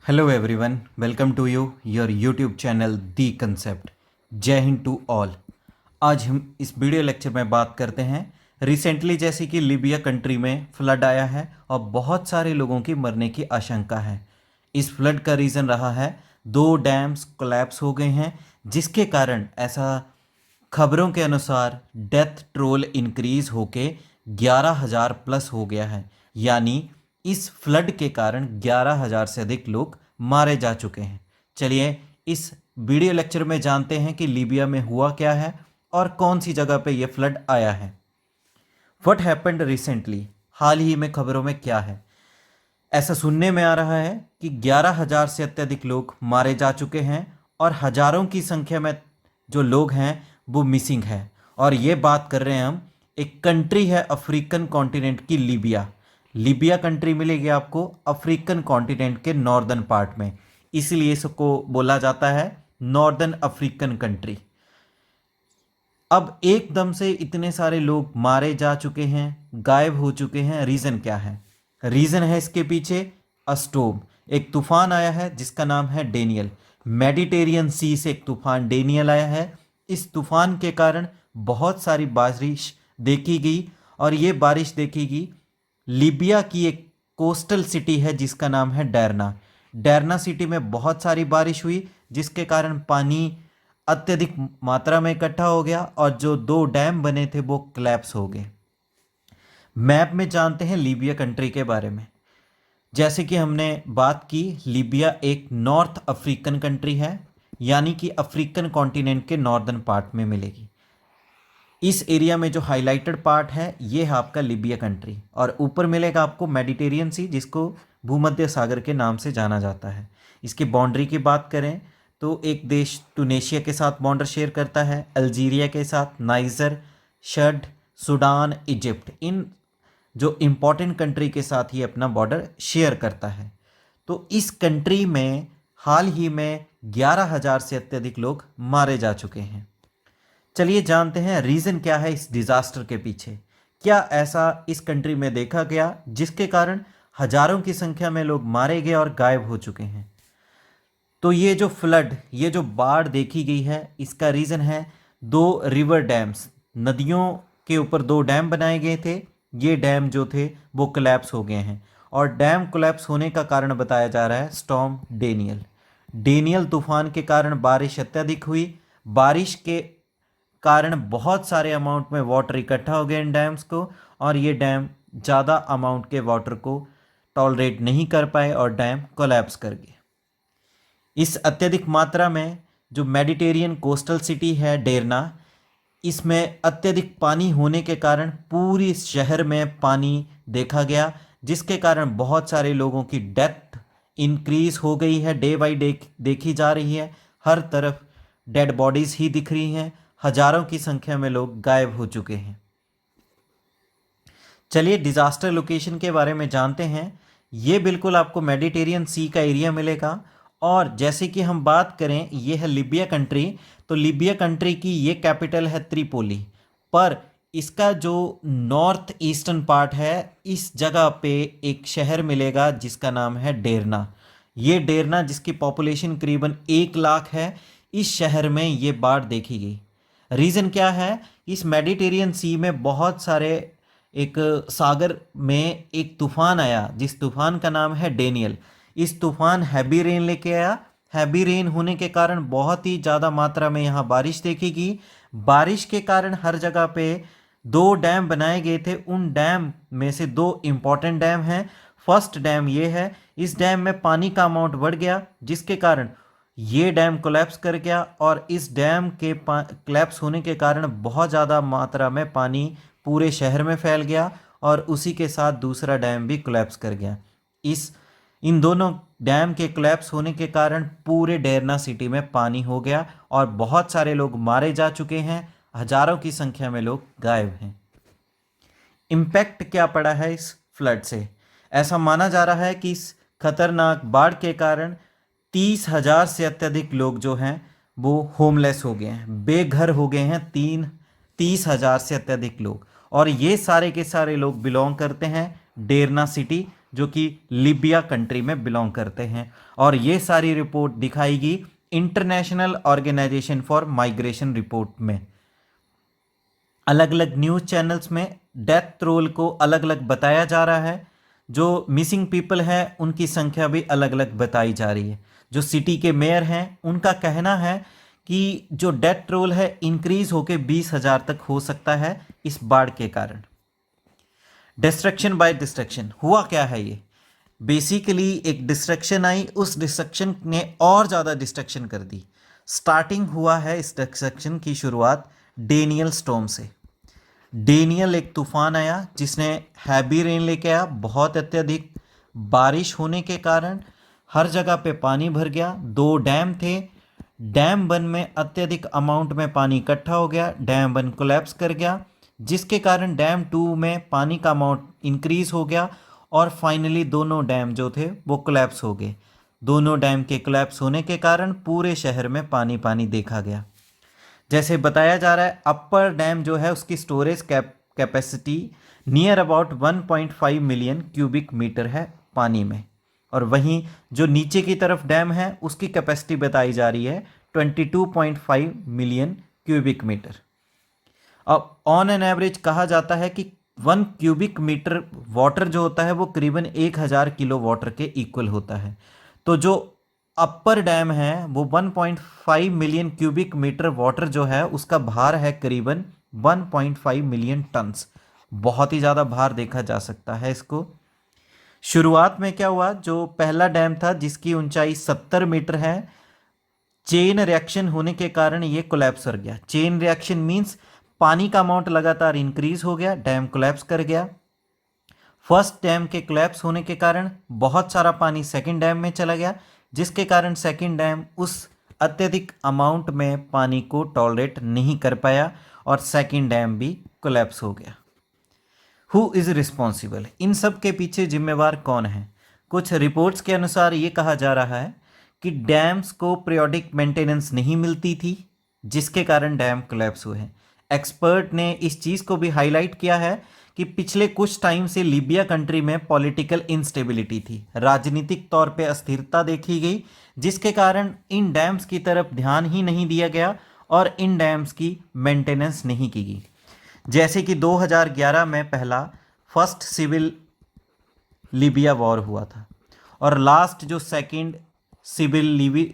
Hello everyone, welcome to your YouTube channel the concept. जय हिंद to all. आज हम इस वीडियो लेक्चर में बात करते हैं रिसेंटली जैसे कि लीबिया कंट्री में फ्लड आया है और बहुत सारे लोगों की मरने की आशंका है। इस फ्लड का रीज़न रहा है 2 डैम्स कोलैप्स हो गए हैं, जिसके कारण ऐसा खबरों के अनुसार डेथ टोल इंक्रीज होके 11,000 प्लस हो गया है। यानी इस फ्लड के कारण 11,000 से अधिक लोग मारे जा चुके हैं। चलिए इस वीडियो लेक्चर में जानते हैं कि लीबिया में हुआ क्या है और कौन सी जगह पे ये फ्लड आया है। व्हाट हैपेंड रिसेंटली, हाल ही में खबरों में क्या है। ऐसा सुनने में आ रहा है कि 11,000 से अत्यधिक लोग मारे जा चुके हैं और हजारों की संख्या में जो लोग हैं वो मिसिंग है। और ये बात कर रहे हैं हम, एक कंट्री है अफ्रीकन कॉन्टिनेंट की लीबिया। लीबिया कंट्री मिलेगी आपको अफ्रीकन कॉन्टिनेंट के नॉर्दर्न पार्ट में, इसलिए इसको बोला जाता है नॉर्दर्न अफ्रीकन कंट्री। अब एकदम से इतने सारे लोग मारे जा चुके हैं, गायब हो चुके हैं। रीज़न क्या है? रीज़न है इसके पीछे अस्टोम, एक तूफान आया है जिसका नाम है डेनियल। मेडिटेरियन सी से एक तूफान डेनियल आया है। इस तूफान के कारण बहुत सारी बारिश देखी गई और ये बारिश देखी गई लीबिया की एक कोस्टल सिटी है जिसका नाम है डैरना। डैरना सिटी में बहुत सारी बारिश हुई जिसके कारण पानी अत्यधिक मात्रा में इकट्ठा हो गया और जो 2 डैम बने थे वो क्लैप्स हो गए। मैप में जानते हैं लीबिया कंट्री के बारे में। जैसे कि हमने बात की, लीबिया एक नॉर्थ अफ्रीकन कंट्री है, यानी कि अफ्रीकन कॉन्टिनेंट के नॉर्दर्न पार्ट में मिलेगी। इस एरिया में जो हाईलाइटेड पार्ट है ये है आपका लीबिया कंट्री, और ऊपर मिलेगा आपको मेडिटेरियन सी जिसको भूमध्य सागर के नाम से जाना जाता है। इसकी बाउंड्री की बात करें तो एक देश टूनेशिया के साथ बॉर्डर शेयर करता है, अल्जीरिया के साथ, नाइजर, शड, सूडान, इजिप्ट, इन जो इम्पोर्टेंट कंट्री के साथ ये अपना बॉर्डर शेयर करता है। तो इस कंट्री में हाल ही में 11,000 से अत्यधिक लोग मारे जा चुके हैं। चलिए जानते हैं रीज़न क्या है इस डिज़ास्टर के पीछे। क्या ऐसा इस कंट्री में देखा गया जिसके कारण हजारों की संख्या में लोग मारे गए और गायब हो चुके हैं? तो ये जो फ्लड, ये जो बाढ़ देखी गई है, इसका रीज़न है 2 रिवर डैम्स। नदियों के ऊपर 2 डैम बनाए गए थे, ये डैम जो थे वो कोलैप्स हो गए हैं। और डैम कोलैप्स होने का कारण बताया जा रहा है स्टॉर्म डेनियल। डेनियल तूफान के कारण बारिश अत्यधिक हुई। बारिश के कारण बहुत सारे अमाउंट में वाटर इकट्ठा हो गए इन डैम्स को, और ये डैम ज़्यादा अमाउंट के वाटर को टॉलरेट नहीं कर पाए और डैम कोलैप्स कर गए। इस अत्यधिक मात्रा में जो मेडिटेरियन कोस्टल सिटी है डेरना, इसमें अत्यधिक पानी होने के कारण पूरी शहर में पानी देखा गया, जिसके कारण बहुत सारे लोगों की डेथ इंक्रीज हो गई है, डे बाई डे देखी जा रही है। हर तरफ डेड बॉडीज ही दिख रही हैं, हजारों की संख्या में लोग गायब हो चुके हैं। चलिए डिजास्टर लोकेशन के बारे में जानते हैं। ये बिल्कुल आपको मेडिटेरियन सी का एरिया मिलेगा, और जैसे कि हम बात करें ये है लीबिया कंट्री, तो लीबिया कंट्री की ये कैपिटल है त्रिपोली। पर इसका जो नॉर्थ ईस्टर्न पार्ट है, इस जगह पे एक शहर मिलेगा जिसका नाम है डेरना। ये डेरना जिसकी पॉपुलेशन करीबन 1 लाख है, इस शहर में ये बाढ़ देखी गई। रीज़न क्या है? इस मेडिटेरियन सी में बहुत सारे एक सागर में एक तूफान आया जिस तूफान का नाम है डेनियल। इस तूफान हैवी रेन लेके आया। हैवी रेन होने के कारण बहुत ही ज़्यादा मात्रा में यहाँ बारिश देखी गई। बारिश के कारण हर जगह पे 2 डैम बनाए गए थे। उन डैम में से 2 इम्पॉर्टेंट डैम हैं। फर्स्ट डैम ये है, इस डैम में पानी का अमाउंट बढ़ गया जिसके कारण ये डैम कोलैप्स कर गया, और इस डैम के कोलैप्स होने के कारण बहुत ज़्यादा मात्रा में पानी पूरे शहर में फैल गया, और उसी के साथ दूसरा डैम भी कोलैप्स कर गया। इन दोनों डैम के कोलैप्स होने के कारण पूरे डेरना सिटी में पानी हो गया और बहुत सारे लोग मारे जा चुके हैं, हजारों की संख्या में लोग गायब हैं। इम्पैक्ट क्या पड़ा है इस फ्लड से? ऐसा माना जा रहा है कि इस खतरनाक बाढ़ के कारण 30,000 से अत्यधिक लोग जो हैं वो होमलेस हो गए हैं, बेघर हो गए हैं। 30,000 से अत्यधिक लोग, और ये सारे के सारे लोग बिलोंग करते हैं डेरना सिटी, जो कि लीबिया कंट्री में बिलोंग करते हैं। और ये सारी रिपोर्ट दिखाएगी international organisation for migration report में। अलग अलग न्यूज़ चैनल्स में डेथ रोल को अलग अलग बताया जा रहा है। जो मिसिंग पीपल है उनकी संख्या भी अलग अलग बताई जा रही है। जो सिटी के मेयर हैं उनका कहना है कि जो डेथ रोल है इंक्रीज होकर 20,000 तक हो सकता है इस बाढ़ के कारण। डिस्ट्रक्शन बाय डिस्ट्रक्शन हुआ क्या है ये? बेसिकली एक डिस्ट्रक्शन आई, उस डिस्ट्रक्शन ने और ज़्यादा डिस्ट्रक्शन कर दी। स्टार्टिंग हुआ है इस डिस्ट्रक्शन की शुरुआत डेनियल स्टॉर्म से। डेनियल एक तूफान आया जिसने हैवी रेन लेके आया। बहुत अत्यधिक बारिश होने के कारण हर जगह पे पानी भर गया। 2 डैम थे। डैम 1 में अत्यधिक अमाउंट में पानी इकट्ठा हो गया, डैम 1 कोलैप्स कर गया, जिसके कारण डैम 2 में पानी का अमाउंट इंक्रीज हो गया और फाइनली दोनों डैम जो थे वो कोलैप्स हो गए। दोनों डैम के कोलैप्स होने के कारण पूरे शहर में पानी पानी देखा गया। जैसे बताया जा रहा है अपर डैम जो है उसकी storage capacity near about 1.5 million cubic metre है पानी में, और वहीं जो नीचे की तरफ डैम है उसकी कैपेसिटी बताई जा रही है 22.5 मिलियन क्यूबिक मीटर। अब ऑन एन एवरेज कहा जाता है कि 1 क्यूबिक मीटर वाटर जो होता है वो करीबन 1000 किलो वाटर के इक्वल होता है। तो जो अपर डैम है वो 1.5 मिलियन क्यूबिक मीटर वाटर जो है उसका भार है करीबन 1.5 मिलियन टन्स। बहुत ही ज़्यादा भार देखा जा सकता है इसको। शुरुआत में क्या हुआ, जो पहला डैम था जिसकी ऊंचाई 70 मीटर है, चेन रिएक्शन होने के कारण ये कोलैप्स कर गया। चेन रिएक्शन मींस पानी का अमाउंट लगातार इंक्रीज हो गया, डैम कोलैप्स कर गया। फर्स्ट डैम के कोलैप्स होने के कारण बहुत सारा पानी सेकंड डैम में चला गया, जिसके कारण सेकंड डैम उस अत्यधिक अमाउंट में पानी को टॉलरेट नहीं कर पाया और सेकंड डैम भी कोलैप्स हो गया। Who is responsible? इन सब के पीछे जिम्मेवार कौन है? कुछ रिपोर्ट्स के अनुसार ये कहा जा रहा है कि डैम्स को पीरियोडिक मेंटेनेंस नहीं मिलती थी, जिसके कारण डैम कोलैप्स हुए हैं। एक्सपर्ट ने इस चीज़ को भी हाईलाइट किया है कि पिछले कुछ टाइम से लीबिया कंट्री में पॉलिटिकल इंस्टेबिलिटी थी, राजनीतिक तौर पे अस्थिरता देखी गई, जिसके कारण इन डैम्स की तरफ ध्यान ही नहीं दिया गया और इन डैम्स की मेंटेनेंस नहीं की गई। जैसे कि 2011 में पहला फर्स्ट सिविल लीबिया वॉर हुआ था और लास्ट जो सेकंड सिविल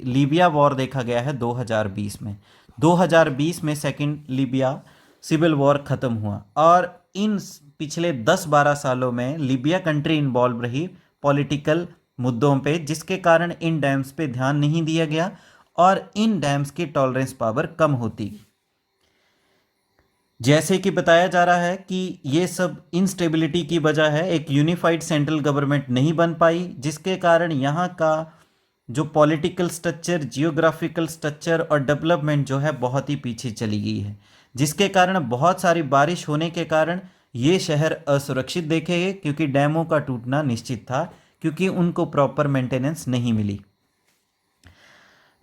लीबिया वॉर देखा गया है 2020 में। 2020 में सेकंड लीबिया सिविल वॉर ख़त्म हुआ और इन पिछले 10-12 सालों में लीबिया कंट्री इन्वॉल्व रही पॉलिटिकल मुद्दों पे, जिसके कारण इन डैम्स पे ध्यान नहीं दिया गया और इन डैम्स की टॉलरेंस पावर कम होती गई। जैसे कि बताया जा रहा है कि ये सब इंस्टेबिलिटी की वजह है, एक यूनिफाइड सेंट्रल गवर्नमेंट नहीं बन पाई, जिसके कारण यहाँ का जो पॉलिटिकल स्ट्रक्चर, जियोग्राफिकल स्ट्रक्चर और डेवलपमेंट जो है बहुत ही पीछे चली गई है, जिसके कारण बहुत सारी बारिश होने के कारण ये शहर असुरक्षित देखे गए, क्योंकि डैमों का टूटना निश्चित था, क्योंकि उनको प्रॉपर मेंटेनेंस नहीं मिली।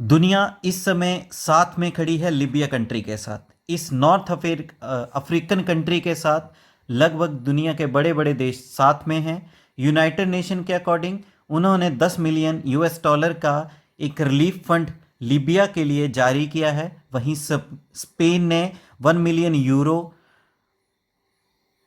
दुनिया इस समय साथ में खड़ी है लीबिया कंट्री के साथ। इस नॉर्थ अफ्रीकन कंट्री के साथ लगभग दुनिया के बड़े बड़े देश साथ में हैं। यूनाइटेड नेशन के अकॉर्डिंग उन्होंने 10 मिलियन US डॉलर का एक रिलीफ फंड लीबिया के लिए जारी किया है। वहीं स्पेन ने 1 मिलियन यूरो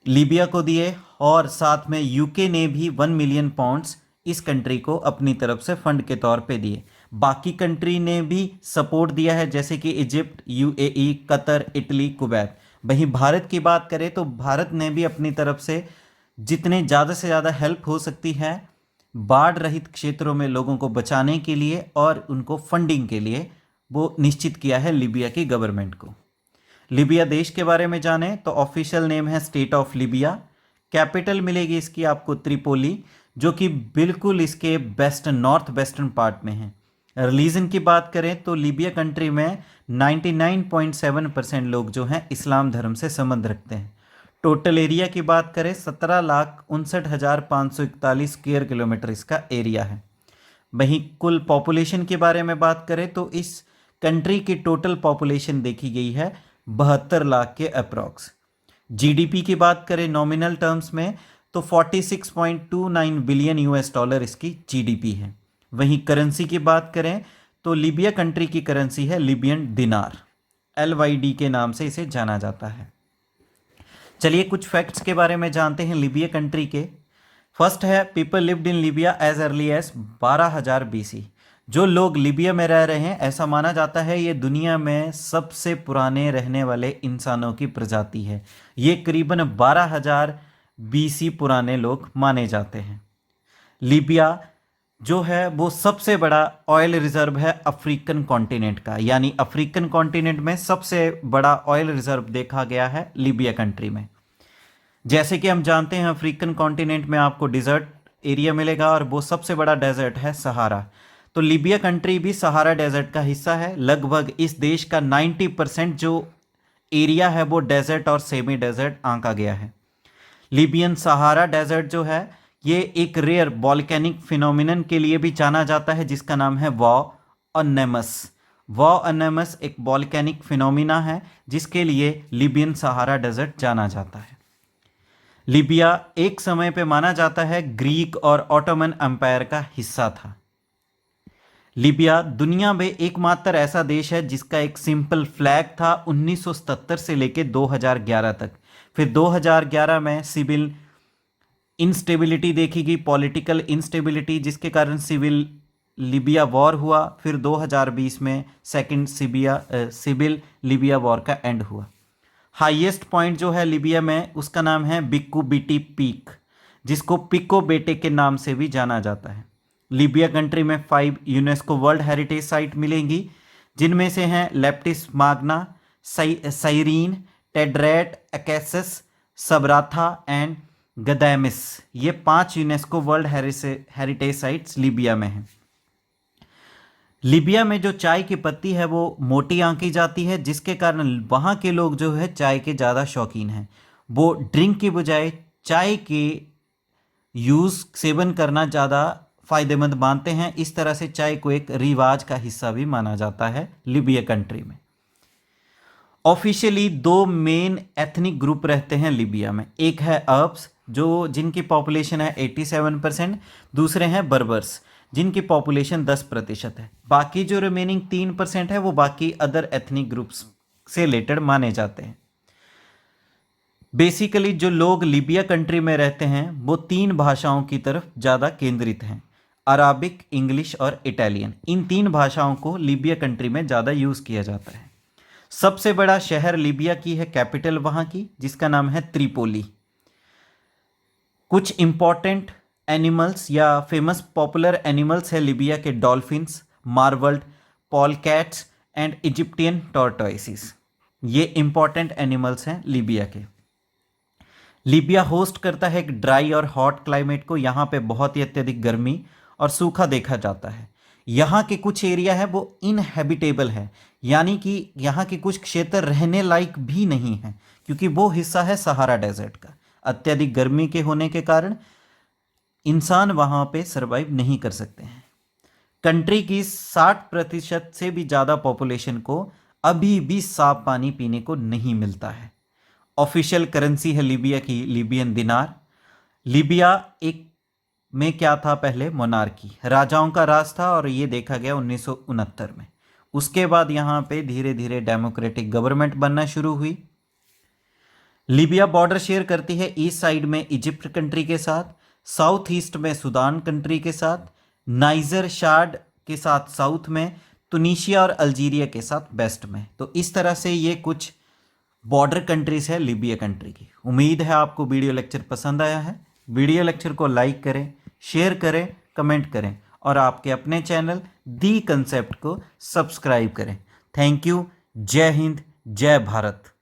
लीबिया को दिए और साथ में यूके ने भी 1 मिलियन पाउंड्स इस कंट्री को अपनी तरफ से फंड के तौर पे दिए। बाकी कंट्री ने भी सपोर्ट दिया है, जैसे कि Egypt, UAE, Qatar, Italy, Kuwait. वहीं भारत की बात करें तो भारत ने भी अपनी तरफ से जितने ज़्यादा से ज़्यादा हेल्प हो सकती है बाढ़ रहित क्षेत्रों में लोगों को बचाने के लिए और उनको फंडिंग के लिए वो निश्चित किया है लीबिया की गवर्नमेंट को। लीबिया देश के बारे में जाने तो ऑफिशियल नेम है स्टेट ऑफ लीबिया। कैपिटल मिलेगी इसकी आपको त्रिपोली, जो कि बिल्कुल इसके नॉर्थ वेस्टर्न पार्ट में है। रिलीजन की बात करें तो लीबिया कंट्री में 99.7% लोग जो हैं इस्लाम धर्म से संबंध रखते हैं। टोटल एरिया की बात करें 17,59,541 स्क्वायर किलोमीटर इसका एरिया है। वहीं कुल पॉपुलेशन के बारे में बात करें तो इस कंट्री की टोटल पॉपुलेशन देखी गई है 72 लाख के अप्रॉक्स। GDP की बात करें नॉमिनल टर्म्स में तो 46.29 बिलियन यूएस डॉलर इसकी जीडीपी है। वहीं करेंसी की बात करें तो लीबिया कंट्री की करेंसी है लीबियन दिनार, LYD के नाम से इसे जाना जाता है। चलिए कुछ फैक्ट्स के बारे में जानते हैं लीबिया कंट्री के। फर्स्ट है, people lived in Libya as early as 12,000 BC। जो लोग लीबिया में रह रहे हैं, ऐसा माना जाता है ये दुनिया में सबसे पुराने रहने वाले इंसानों की प्रजाति है। ये करीबन 12,000 BC पुराने लोग माने जाते हैं। लीबिया जो है वो सबसे बड़ा ऑयल रिजर्व है अफ्रीकन कॉन्टिनेंट का, यानी अफ्रीकन कॉन्टिनेंट में सबसे बड़ा ऑयल रिजर्व देखा गया है लीबिया कंट्री में। जैसे कि हम जानते हैं अफ्रीकन कॉन्टिनेंट में आपको डिजर्ट एरिया मिलेगा और वो सबसे बड़ा डेजर्ट है सहारा। तो लीबिया कंट्री भी सहारा डेजर्ट का हिस्सा है। लगभग इस देश का 90% जो एरिया है वो डेजर्ट और सेमी डेजर्ट आंका गया है। लीबियन सहारा डेजर्ट जो है ये एक रेयर वॉल्केनिक फिनोमिनन के लिए भी जाना जाता है जिसका नाम है वॉ अनेमस। वॉ अनेमस एक वॉल्केनिक फिनोमिना है जिसके लिए लीबियन सहारा डेजर्ट जाना जाता है। लीबिया एक समय पे माना जाता है ग्रीक और ऑटोमन एम्पायर का हिस्सा था। लीबिया दुनिया में एकमात्र ऐसा देश है जिसका एक सिंपल फ्लैग था 1977 से लेकर 2011 तक। फिर 2011 में सिविल इंस्टेबिलिटी देखी गई, पॉलिटिकल इंस्टेबिलिटी, जिसके कारण सिविल लीबिया वॉर हुआ। फिर 2020 में सेकंड सिविल लीबिया वॉर का एंड हुआ। हाईएस्ट पॉइंट जो है लीबिया में उसका नाम है बिक्कू बीटी पीक, जिसको पिको बेटे के नाम से भी जाना जाता है। लीबिया कंट्री में 5 यूनेस्को वर्ल्ड हेरिटेज साइट मिलेंगी, जिनमें से हैं लेप्टिस माग्ना, साइरीन, टेड्रेट, अकेसस, सबराथा एंड गदैमिस। ये 5 UNESCO world heritage sites Libya में हैं। लीबिया में जो चाय की पत्ती है वो मोटी आंकी जाती है, जिसके कारण वहाँ के लोग जो है चाय के ज़्यादा शौकीन हैं। वो ड्रिंक की बजाय चाय के सेवन करना ज़्यादा फ़ायदेमंद मानते हैं। इस तरह से चाय को एक रिवाज का हिस्सा भी माना जाता है लीबिया कंट्री में। ऑफिशियली 2 मेन एथनिक ग्रुप रहते हैं लीबिया में। एक है अरब्स जिनकी पॉपुलेशन है 87%, दूसरे हैं बर्बर्स जिनकी पॉपुलेशन 10% है। बाकी जो रिमेनिंग 3% है वो बाकी अदर एथनिक ग्रुप्स से रिलेटेड माने जाते हैं। बेसिकली जो लोग लीबिया कंट्री में रहते हैं वो 3 भाषाओं की तरफ ज़्यादा केंद्रित हैं, अराबिक, इंग्लिश और इटालियन। इन 3 भाषाओं को लीबिया कंट्री में ज़्यादा यूज़ किया जाता है। सबसे बड़ा शहर लीबिया की है कैपिटल वहाँ की, जिसका नाम है त्रिपोली। कुछ इंपॉर्टेंट एनिमल्स या फेमस पॉपुलर एनिमल्स है लीबिया के डॉल्फिन्स, मार्वल्ड, पॉलकैट्स एंड इजिप्टियन टॉर्टोइसिस। ये इंपॉर्टेंट एनिमल्स हैं लीबिया के। लीबिया होस्ट करता है एक ड्राई और हॉट क्लाइमेट को। यहाँ पे बहुत ही अत्यधिक गर्मी और सूखा देखा जाता है। यहाँ के कुछ एरिया है वो इनहेबिटेबल है, यानी कि यहाँ के कुछ क्षेत्र रहने लायक भी नहीं है, क्योंकि वो हिस्सा है सहारा डेजर्ट का। अत्यधिक गर्मी के होने के कारण इंसान वहाँ पे सरवाइव नहीं कर सकते हैं। कंट्री की 60% से भी ज़्यादा पॉपुलेशन को अभी भी साफ पानी पीने को नहीं मिलता है। ऑफिशियल करेंसी है लीबिया की लीबियन दिनार। लीबिया एक में क्या था, पहले मोनार्की, राजाओं का राज था, और ये देखा गया 1969 में। उसके बाद यहाँ पे धीरे धीरे डेमोक्रेटिक गवर्नमेंट बनना शुरू हुई। लीबिया बॉर्डर शेयर करती है ईस्ट साइड में इजिप्ट कंट्री के साथ, साउथ ईस्ट में सूडान कंट्री के साथ, नाइजर शाड के साथ साउथ में, तुनीशिया और अल्जीरिया के साथ वेस्ट में। तो इस तरह से ये कुछ बॉर्डर कंट्रीज है लीबिया कंट्री की। उम्मीद है आपको वीडियो लेक्चर पसंद आया है। वीडियो लेक्चर को लाइक करें, शेयर करें, कमेंट करें और आपके अपने चैनल दी कंसेप्ट को सब्सक्राइब करें। Thank you. जय हिंद, जय भारत।